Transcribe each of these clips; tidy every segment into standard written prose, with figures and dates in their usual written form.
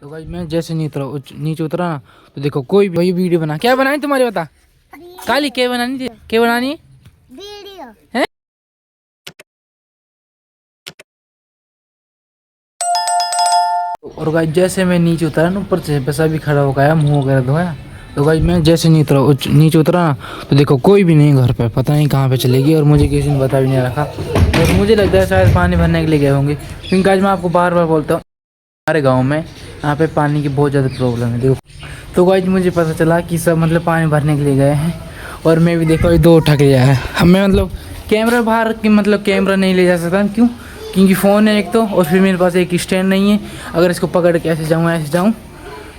तो भाई मैं जैसे नीचे उतरा ना, तो देखो कोई भी वीडियो बना, क्या बनानी तुम्हारी बता काली, क्या बनानी थी, क्या बनानी है वीडियो है? और भाई जैसे मैं नीचे उतरा ना, ऊपर से बस अभी खड़ा हो गया, मुंह वगैरह धोया। तो भाई मैं जैसे नीचे उतरा ना, तो देखो कोई भी नहीं घर पे, पता नहीं कहाँ पे चलेगी, और मुझे किसी ने बता भी नहीं रखा। और मुझे लगता है शायद पानी भरने के लिए गए होंगे, क्योंकि आज मैं आपको बार बार बोलता हूँ हमारे गांव में यहाँ पे पानी की बहुत ज़्यादा प्रॉब्लम है। देखो तो गाइस मुझे पता चला कि सब मतलब पानी भरने के लिए गए हैं, और मैं भी देखो ये दो उठा के आया है। हमें मतलब कैमरा बाहर की मतलब कैमरा नहीं ले जा सकता, क्यों? क्योंकि फ़ोन है एक तो, और फिर मेरे पास एक स्टैंड नहीं है, अगर इसको पकड़ के ऐसे जाऊँ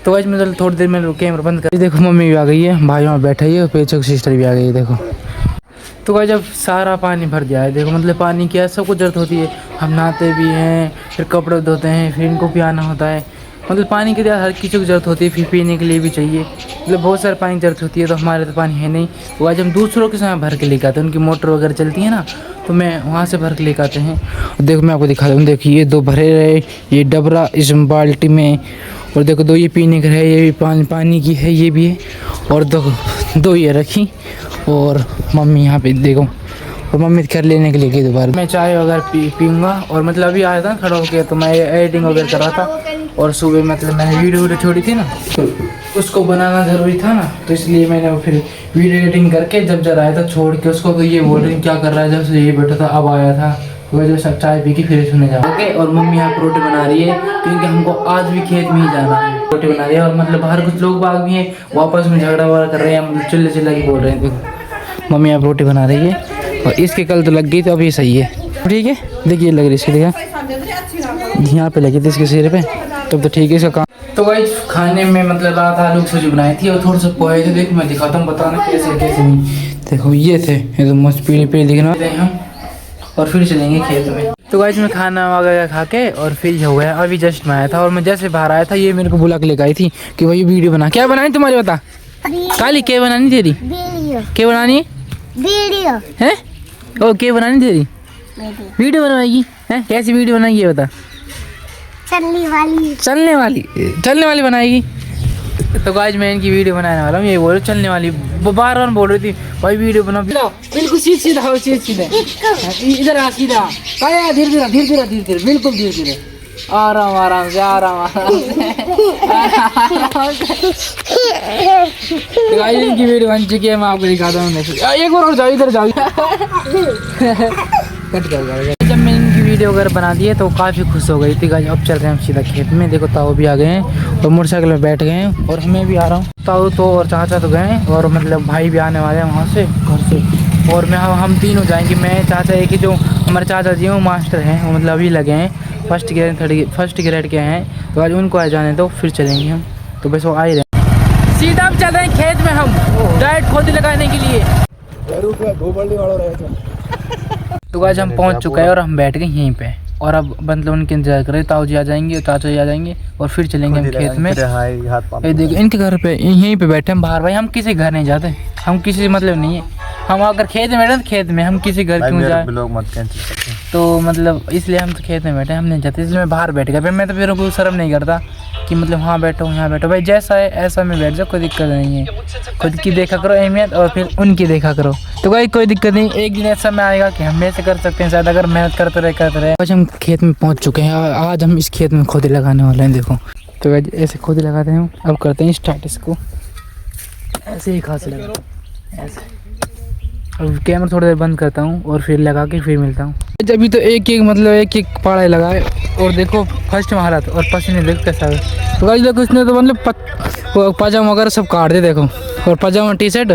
तो गाइस मतलब थोड़ी देर में कैमरा बंद कर। देखो मम्मी भी आ गई है, भाई वहाँ बैठा ही है, पीछे सिस्टर भी आ गई है। देखो तो गाइस जब सारा पानी भर जाए, देखो मतलब पानी की सबको ज़रूरत होती है, हम नहाते भी हैं, फिर कपड़े धोते हैं, फिर इनको पियाना होता है, मतलब पानी की हर किसी को ज़रूरत होती है, फिर पीने के लिए भी चाहिए, मतलब बहुत सारे पानी की ज़रूरत होती है। तो हमारे तो पानी है नहीं, तो आज हम दूसरों के साथ भर के लेकर आते हैं, उनकी मोटर वगैरह चलती है ना, तो मैं वहाँ से भर के लेकर आते हैं। और देखो मैं आपको दिखा दूँ, देखिए ये दो भरे रहे, ये डबरा इस बाल्टी में, और देखो दो ये पीने के है, ये भी पानी की है, ये भी है, और दो ये रखी, और मम्मी यहाँ पे देखो, और मम्मी घर लेने के लिए गई दोबारा। मैं चाय वगैरह पीऊँगा, और मतलब अभी आया था खड़ा होकर, तो मैं एडिटिंग वगैरह कर रहा था, और सुबह मतलब मैंने वीडियो छोड़ी थी ना, तो उसको बनाना ज़रूरी था ना, तो इसलिए मैंने फिर वीडियो एडिटिंग करके जब आया था छोड़ के उसको, तो ये बोल रही क्या कर रहा है, जब से ये बैठा था अब आया था, तो वजह से चाय पी के फिर सुने जाओ। ओके, और मम्मी यहाँ रोटी बना रही है, क्योंकि हमको आज भी खेत में ही जाना है। रोटी बना रही है, और मतलब बाहर कुछ लोग बाग भी हैं, वापस में झगड़ा वगैरह कर रहे हैं, मतलब चिल्ला के बोल रहे हैं। देखो मम्मी यहाँ रोटी बना रही है, और इसके कल तो लग गई, तो अभी सही है, ठीक है। देखिए लग रही इसकी, देखा यहाँ पे लगी थी इसके सिर पे, तब तो ठीक है इसका काम। तो भाई खाने में मतलब रात आलू की सब्जी बनाई थी, और थोड़ा सा पोहे थे। देखो मैं दिखाता हूँ, बताना कैसे कैसे नहीं। देखो ये थे, ये तो मस्त पीली पीली दिखना हम, और फिर चलेंगे खेत में। तो गाइस मैं खाना वगैरह खा के और फिर ये हो गया, अभी जस्ट मैं आया था, और मैं जैसे बाहर आया था, ये मेरे को बुला के लेकर आई थी कि भाई वीडियो बना। क्या बनाई तुम्हारी बता काली, क्या बनानी तेरी, क्या बनानी वीडियो है, ओ क्या बनानी तेरी वीडियो बनवाएगी है? कैसी वीडियो बनाएगी ये बता? चलने वाली बनाएगी। तो गाइस मैं इनकी वीडियो बनाने वाला हूँ, ये बोलो चलने वाली, बार बार बोल रही थी भाई वीडियो बनाओ, बिल्कुल सीधा हो, सीधा इधर आ, सीधा धीरे धीरे बिल्कुल धीरे धीरे, आराम से तो गाइस इनकी वीडियो बन चुकी है, मैं आपको दिखाता हूँ। एक बार और जाओ, इधर जाओ कट कर। जब मैं इनकी वीडियो वगैरह बना दी है तो काफ़ी खुश हो गई थी गाइस। अब चल रहे हैं हम सीधा खेत में। देखो ताऊ भी आ गए हैं, और मोटरसाइकिल में बैठ गए हैं, और मैं भी आ रहा हूँ। ताऊ तो और चाचा तो गए हैं, और मतलब भाई भी आने वाले हैं वहाँ से घर से, और मैं हम तीनों जाएंगे। मैं चाचा एक ही, जो हमारे चाचा जी वो मास्टर हैं, वो मतलब अभी लगे हैं फर्स्ट ग्रेड के हैं, तो आज उनको आ जाने दो, फिर चलेंगे हम। तो बस वो आ ही रहे हैं, सीधा हम चल रहे हैं खेत में, हम डायरेक्ट खोदी लगाने के लिए। तो आज हम पहुंच चुके हैं, और हम बैठ गए यहीं पे, और अब मतलब उनके इंतजार कर रहे हैं। ताऊ जी आ जाएंगे, चाचा जी आ जाएंगे, और फिर चलेंगे हम खेत में। ये देखो इनके घर पे, यहीं पे बैठे हम बाहर। भाई हम किसी घर नहीं जाते, हम किसी मतलब नहीं है, हम अगर खेत में बैठे तो खेत में, हम किसी घर क्यों जाए, तो मतलब इसलिए हम तो खेत में बैठे, हम नहीं जाते, इसलिए मैं बाहर बैठ गया। मैं तो फिर कोई शर्म नहीं करता कि मतलब वहाँ बैठो यहाँ बैठो, भाई जैसा है ऐसा में बैठ जाओ, कोई दिक्कत नहीं है। खुद की देखा करो अहमियत, और फिर उनकी देखा करो, तो भाई कोई दिक्कत नहीं। एक दिन ऐसा में आएगा कि हम ऐसे कर सकते हैं शायद, अगर मेहनत करते रहे। आज हम खेत में पहुँच चुके हैं, आज हम इस खेत में खोदे लगाने वाले हैं। देखो तो भाई ऐसे खोदे लगाते हैं, अब करते हैं स्टार्ट इसको, ऐसे ही खास लगा ऐसे। अब कैमरा थोड़ी देर बंद करता हूँ, और फिर लगा के फिर मिलता हूँ। अभी तो एक एक पाड़ा लगाए, और देखो फर्स्ट में हालत, और पसीने देखो कैसा है। तो गाइस देखो इसने तो मतलब पजामा वगैरह सब काट दे, देखो, और पजामा टी शर्ट,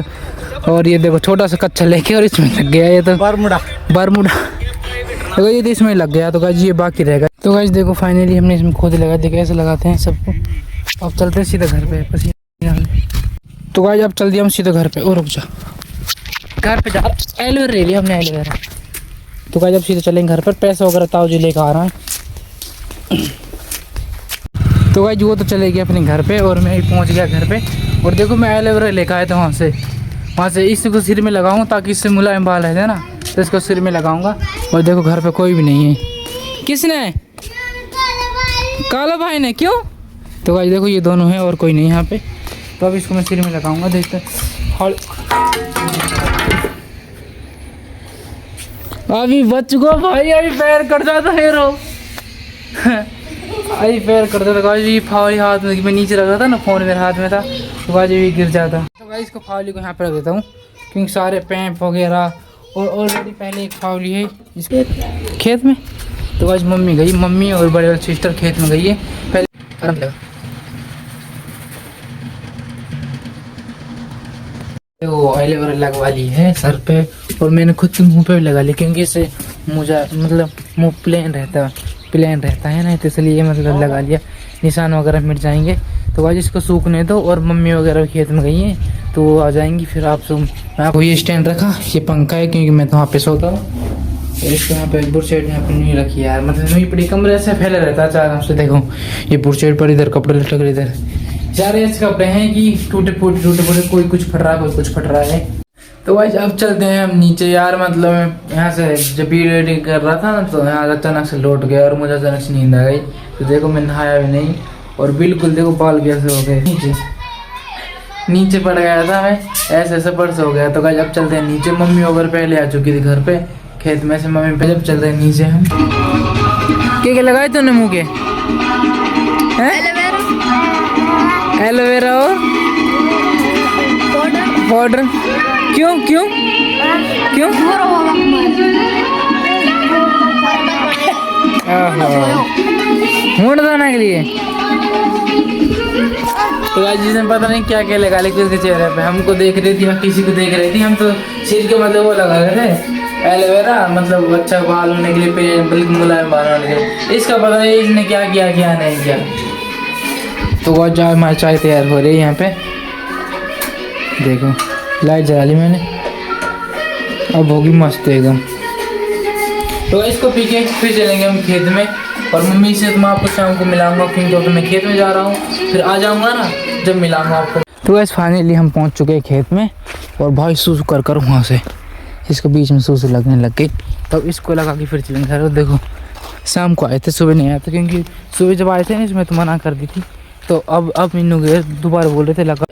और ये देखो छोटा सा कच्चा लेके, और इसमें लग गया ये तो बरमुडा तो ये तो इसमें लग गया। तो गाइस ये बाकी रहेगा। तो गाइस देखो फाइनली हमने इसमें खोद लगा, देखो ऐसे लगाते हैं सबको। अब चलते हैं सीधा घर पे, पसीना। तो गाइस अब चल दिया हम सीधा घर पे, और रुक जा, घर पे जा, एलोवेरा ले लिया हमने, एलोवेरा। तो गाइस अब सीधे चलेंगे घर पर, पैसे वगैरह ताऊ जी लेकर आ रहा है। तो गाइस वो तो चले गए अपने घर पे, और मैं भी पहुंच गया घर पे। और देखो मैं एलोवेरा लेकर आया था वहाँ से इसको सिर में लगाऊँ, ताकि इससे मुलायम बाल है ना, तो इसको सिर में लगाऊंगा। और देखो घर पे कोई भी नहीं है। किसने? काला भाई ने। क्यों? तो गाइस देखो ये दोनों हैं और कोई नहीं यहाँ पे। तो अब इसको मैं सिर में लगाऊंगा, देखते हैं। अभी बच गो भाई, अभी पैर कट जाता है रो अभी पैर कट जाता गाइस। ये फावली हाथ में मैं नीचे रखा था ना, फोन मेरे हाथ में था, तो गाइस ये गिर जाता। तो गाइस इसको फावली को यहाँ पे रख देता हूँ, क्योंकि सारे पैंप वगैरह और ऑलरेडी पहले एक फावली है इसके खेत में। तो गाइस मम्मी गई, मम्मी और बड़े वाली सिस्टर खेत में गई है पहले। वो एलोवेरा लगवा ली है सर पे, और मैंने खुद के मुंह पे भी लगा ली, क्योंकि इससे मुझे मतलब मुंह प्लेन रहता है ना, तो इसलिए मतलब लगा लिया, निशान वगैरह मिट जाएंगे। तो आज इसको सूखने दो, और मम्मी वगैरह खेत में गई हैं तो वो आ जाएंगी फिर। मैं आपको ये स्टैंड रखा, ये पंखा है क्योंकि मैं तो वहाँ पे सोता हूँ। इसको यहाँ पे बुरशेड यहाँ पे नहीं रखी यार, मतलब नहीं पड़ी, कमरे से फैला रहता है चार से। देखो ये बुरशेड पर इधर कपड़े लटक रहे इधर, चार ऐसे कपड़े हैं कि टूटे फूटे, कोई कुछ फट रहा है, कोई कुछ फट रहा है। तो भाई अब चलते हैं हम नीचे यार। मतलब यहाँ से जब वीडियो एडिटिंग कर रहा था ना, तो यहाँ अचानक से लौट गया और मुझे अचानक से नींद आ गई। तो देखो मैं नहाया भी नहीं, और बिल्कुल देखो बाल कैसे हो गए, नीचे पड़ गया था मैं, ऐसे पर से हो गया। तो भाई अब चलते हैं नीचे। मम्मी वगैरह पहले आ चुकी थी घर पे खेत में से, मम्मी पहले। अब चलते हैं नीचे हम। क्या लगाए तूने मुँह के? एलोवेरा और पाउडर। क्यों क्यों क्यों? मूड बनाने के लिए। तो आज जिसने पता नहीं क्या क्या लगा ले उसके चेहरे पे, हमको देख रही थी या किसी को देख रही थी, हम तो सिर के मतलब वो लगा रहे थे एलोवेरा, मतलब अच्छा बाल होने के लिए, बिल्कुल मुलायम बाल होने के लिए। इसका पता नहीं इसने क्या किया क्या नहीं किया। तो बहुत ज़्यादा हमारी चाय तैयार हो रही है यहाँ पे, देखो लाइट जला ली मैंने, अब होगी मस्त एकदम। तो इसको पी के फिर चलेंगे हम खेत में, और मम्मी से तो मैं आपको शाम को मिलाऊंगा, क्योंकि मैं खेत में जा रहा हूँ, फिर आ जाऊँगा ना जब मिलाऊंगा आपको। तो वैसे फाइनली हम पहुँच चुके हैं खेत में, और भाई सूसू कर वहाँ से इसको बीच में सूसू लगने लग गई। तब इसको लगा के फिर चलेंगे घर। देखो शाम को आए थे, सुबह नहीं आए थे, क्योंकि सुबह जब आए थे ना इसमें तो मना कर दी थी। तो अब मीनू गए दोबारा बोल रहे थे लगा,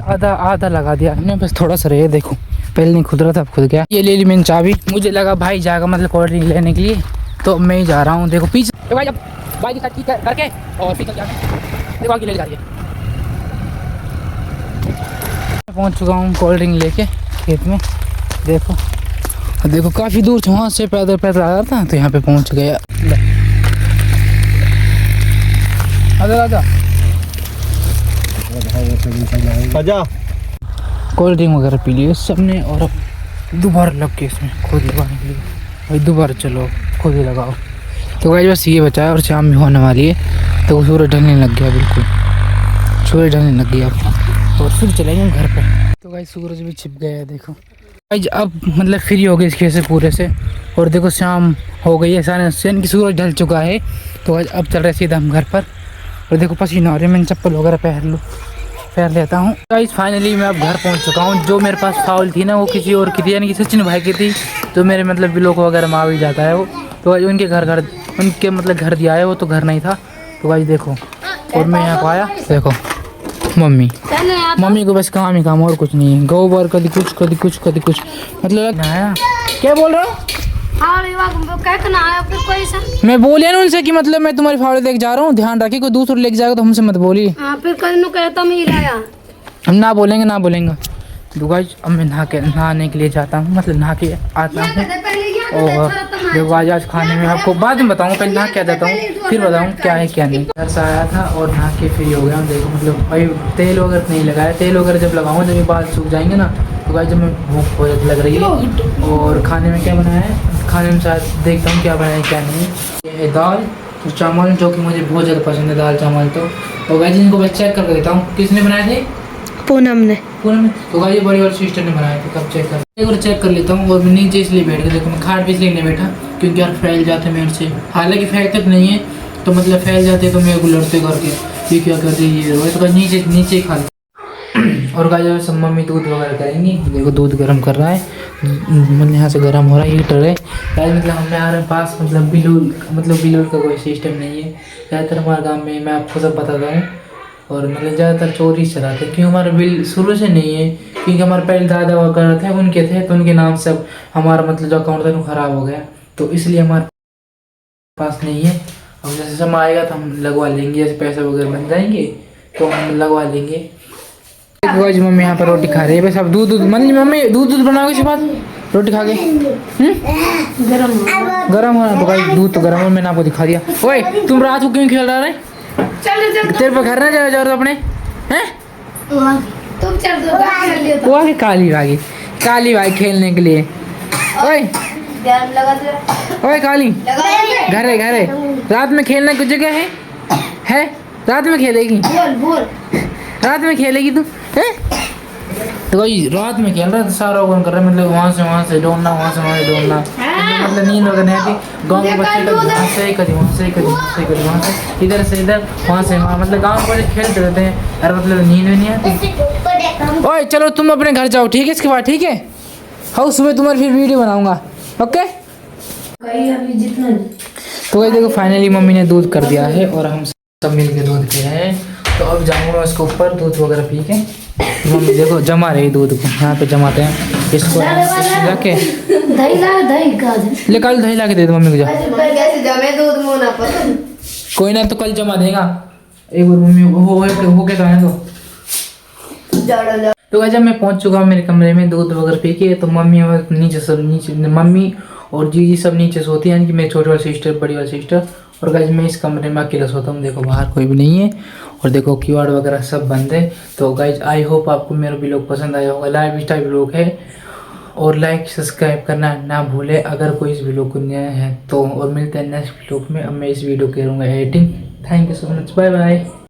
आधा लगा दिया हमने, बस थोड़ा सा रहे। देखो पहले नहीं खुद रहा था, अब खुद गया। ये ले ली मैंने चाबी, मुझे लगा भाई जाएगा मतलब कोल्ड ड्रिंक लेने के लिए, तो मैं ही जा रहा हूँ। देखो पीछे भाई, जब बाइक करके और फिर देखो आगे ले जा रही है। पहुँच चुका हूँ कोल्ड ड्रिंक लेके खेत में। देखो काफ़ी दूर था, वहाँ से पैदल आ रहा था, तो यहाँ पे पहुँच गया। आजा कोल्ड ड्रिंक वगैरह पी लिए सबने, और अब दोबारा लग के इसमें खुद लगाने के लिए। भाई दोबारा चलो खुद ही लगाओ। तो भाई बस ये बचा है, और शाम भी होने वाली है, तो सूरज ढलने लग गया, बिल्कुल सूरज ढलने लग गया, और फिर चलेंगे घर पे। तो भाई सूरज भी छिप गया है, देखो भाई अब मतलब फ्री हो गई इस खेत से पूरे से, और देखो शाम हो गई है, सारे सन की सूरज ढल चुका है। तो अब चल रहे सीधा हम घर पर, और देखो पसीना हो रहा है, मैंने चप्पल वगैरह पहन लेता हूँ। गाइस फाइनली मैं अब घर पहुँच चुका हूँ। जो मेरे पास फाउल थी ना, वो किसी और की थी, यानी कि सचिन भाई की थी, तो मेरे मतलब ब्लॉक वगैरह में आ भी जाता है वो। तो भाई उनके मतलब घर दिया है, वो तो घर नहीं था। तो भाई देखो, और मैं यहाँ पर आया, देखो मम्मी को बस काम ही काम, और कुछ नहीं है। गोबर कभी कुछ मतलब आया। क्या बोल रहा हूँ? मैं बोलिए ना उनसे कि मतलब मैं तुम्हारी फावड़े लेके जा रहा हूँ, ध्यान रखिए, कोई दूसरा लेके जाएगा तो हमसे मत बोलिए। फिर कल कहता मैं लाया, हम ना बोलेंगे। तो गाइस अब मैं नहाने के लिए जाता हूँ, मतलब नहा के आता हूँ। और देखो आज खाने में आपको बाद में बताऊँ, पहले नहा के आ जाता हूँ, फिर बताऊँ क्या है क्या नहीं। घर से आया था और नहा के फ्री हो गया। देखो मतलब भाई तेल वगैरह नहीं लगाया, तेल वगैरह जब लगाऊंगा जब ये बाल सूख जाएंगे ना, तो गाइस जब मैं भूख बहुत लग रही है। और खाने में क्या बनाया है, खाने में शायद देखता हूँ क्या बनाया है क्या नहीं। ये है दाल और चावल, जो कि मुझे बहुत ज़्यादा पसंद है दाल चावल। तो और गाइस इनको मैं चेक करके देता हूँ किसने बनाए थे, पूनम ने। तो गाइस ये बड़ी वाली सिस्टर ने बनाए थे। कब चेक कर लेता हूँ। और नीचे इसलिए बैठ के देखो, मैं खाट पे इसलिए नहीं बैठा क्योंकि यार फैल जाते मेरे से, हालांकि फैलते तो नहीं है, तो मतलब फैल जाते तो मेरे को लड़ते करके ये क्या कर रही है, तो नीचे ही खा लेते। और गाइस सब मम्मी दूध वगैरह करेंगी। देखो दूध गर्म कर रहा है, मतलब यहाँ से गर्म हो रहा है, हीटर है गाइस। मतलब हमारे पास मतलब बिलूल का कोई सिस्टम नहीं है ज़्यादातर हमारे गाँव में, मैं आपको सब बताता हूँ। और मतलब ज़्यादातर चोरी चलाते क्योंकि हमारा बिल शुरू से नहीं है, क्योंकि हमारे पहले दादा वगैरह थे उनके थे, तो उनके नाम से अब हमारा मतलब जो अकाउंट था वो ख़राब हो गया, तो इसलिए हमारे पास नहीं है। अब जैसे समय आएगा तो हम लगवा लेंगे, जैसे पैसे वगैरह बन जाएंगे तो हम लगवा लेंगे। आज मम्मी यहाँ पर रोटी खा रही है, बस अब दूध मम्मी दूध बनाओगे इसके बाद रोटी खा के गरम हो ना, तो भाई दूध तो गरम हो, मैंने आपको दिखा दिया। ओए तुम रात को क्यों खेल रहा है? तेरे पे घर ना जाओ तो अपने हैं तुम चल दो वो आगे काली भाई खेलने के लिए। ओए ओए काली घरे रात में खेलने की जगह है रात में खेलेगी रात में खेलेगी तू हैं? तो भाई रात में खेल रहा था, सारा ओपन कर रहा है, मतलब वहाँ से दौड़ना मतलब नींद वगैरह नहीं आती। गाँव के बच्चे लोग वहाँ से इधर से इधर वहाँ से वहाँ, मतलब गाँव के बच्चे खेलते रहते हैं और मतलब नींद में नहीं आती। ओए चलो तुम अपने घर जाओ, ठीक है? इसके बाद ठीक है हाँ, सुबह तुम्हारी फिर वीडियो बनाऊंगा, ओके? तो भाई देखो फाइनली मम्मी ने दूध कर दिया है और हम सब मिल के दूध पी रहे हैं। तो अब जाऊँगा उसके ऊपर दूध वगैरह पी के। मम्मी देखो जमा रही दूध को, यहाँ पे जमाते हैं इसको जाके ले कल दही ला के दे दो मम्मी को। जा कोई ना, तो कल जमा देगा एक बार मम्मी हो के कहा तो जब मैं पहुंच चुका हूँ मेरे कमरे में दूध वगैरह पी के, तो मम्मी और नीचे मम्मी और जीजी सब नीचे सोती है, यानी कि मेरी छोटी वाली सिस्टर बड़ी वाली सिस्टर। और गाइस मैं इस कमरे में अकेला सोता हूँ, देखो बाहर कोई भी नहीं है और देखो कीवाड़ वगैरह सब बंद है। तो गाइस आई होप आपको मेरा व्लॉग पसंद आया होगा, लाइव स्टाइल व्लॉग है और लाइक सब्सक्राइब करना ना भूले अगर कोई इस व्लॉग को नया है तो। और मिलते हैं नेक्स्ट व्लॉग में, अब मैं इस वीडियो करूँगा editing. Thank you so much, bye bye.